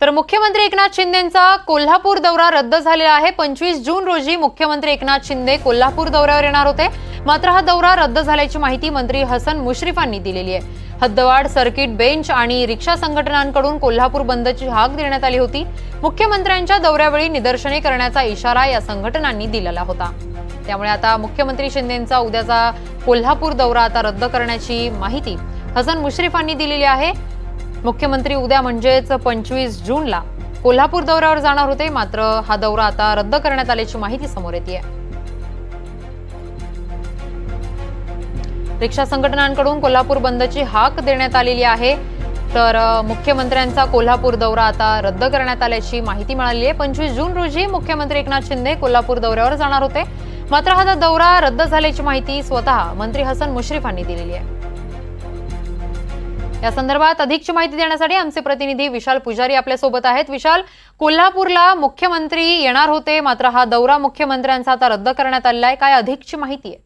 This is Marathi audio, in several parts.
तर मुख्यमंत्री एकनाथ शिंदेंचा कोल्हापूर दौरा रद्द झालेला आहे। 25 जून रोजी मुख्यमंत्री एकनाथ शिंदे कोल्हापूर दौऱ्यावर येणार होते, मात्र हा दौरा रद्द झाल्याची माहिती मंत्री हसन मुश्रीफांनी दिलेली आहे। हद्दवाढ, सर्किट बेंच आणि रिक्षा संघटनांकडून कोल्हापूर बंदची हाक देण्यात आली होती। मुख्यमंत्र्यांच्या दौऱ्यावेळी निदर्शने करण्याचा इशारा या संघटनांनी दिलेला होता। त्यामुळे आता मुख्यमंत्री शिंदेंचा उद्याचा कोल्हापूर दौरा आता रद्द करण्याची माहिती हसन मुश्रीफांनी दिलेली आहे। मुख्यमंत्री उद्या म्हणजेच 25 जूनला कोल्हापूर दौऱ्यावर जाणार होते, मात्र हा दौरा आता रद्द करण्यात आल्याची माहिती समोर येते। रिक्षा संघटनांकडून कोल्हापूर बंदची हाक देण्यात आलेली आहे। तर मुख्यमंत्र्यांचा कोल्हापूर दौरा आता रद्द करण्यात आल्याची माहिती मिळाली आहे। 25 जून रोजी मुख्यमंत्री एकनाथ शिंदे कोल्हापूर दौऱ्यावर जाणार होते, मात्र हा दौरा रद्द झाल्याची माहिती स्वतः मंत्री हसन मुश्रीफांनी दिलेली आहे। या संदर्भात अधिकची माहिती देण्यासाठी आमचे प्रतिनिधी विशाल पुजारी आपल्या सोबत आहेत। विशाल, कोल्हापूरला मुख्यमंत्री येणार होते, मात्र हा दौरा मुख्यमंत्र्यांचा आता रद्द करण्यात आलेला आहे, काय अधिकची माहिती आहे?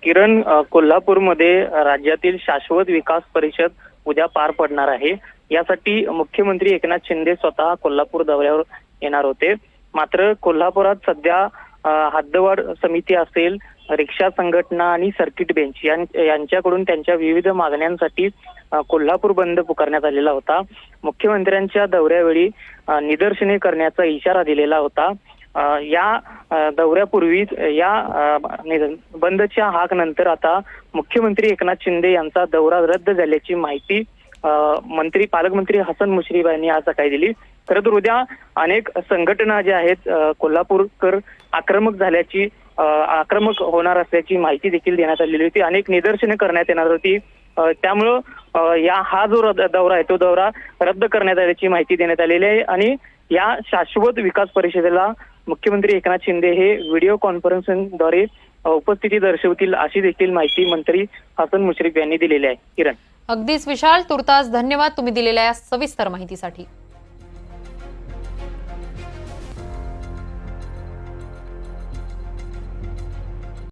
किरण, कोल्हापूरमध्ये राज्यातील शाश्वत विकास परिषद उद्या पार पडणार आहे। यासाठी मुख्यमंत्री एकनाथ शिंदे स्वतः कोल्हापूर दौऱ्यावर येणार होते, मात्र कोल्हापुरात सध्या हद्दवाढ समिती असेल, रिक्षा संघटना आणि सर्किट बेंच यांच्याकडून त्यांच्या विविध मागण्यांसाठी कोल्हापूर बंद पुकारण्यात आलेला होता। मुख्यमंत्र्यांच्या दौऱ्यावेळी निदर्शने करण्याचा इशारा दिलेला होता। या दौऱ्यापूर्वी या बंदच्या हाक नंतर आता मुख्यमंत्री एकनाथ शिंदे यांचा दौरा रद्द झाल्याची माहिती पालकमंत्री हसन मुश्रीफ यांनी आज सकाळी दिली। खरं तर उद्या अनेक संघटना ज्या आहेत कोल्हापूरकर आक्रमक होणार असल्याची माहिती देखील देण्यात आलेली होती। अनेक निदर्शने करण्यात येणार होती, त्यामुळं हा जो दौरा आहे तो दौरा रद्द करण्यात आल्याची माहिती देण्यात आलेली आहे। आणि या शाश्वत विकास परिषदेला मुख्यमंत्री एकनाथ शिंदे हे व्हिडिओ कॉन्फरन्सिंगद्वारे उपस्थिती दर्शवतील अशी देखील माहिती मंत्री हसन मुश्रीफ यांनी दिलेली आहे। किरण, अगदीच विशाल, तुर्तास धन्यवाद तुम्ही दिलेल्या सविस्तर माहितीसाठी।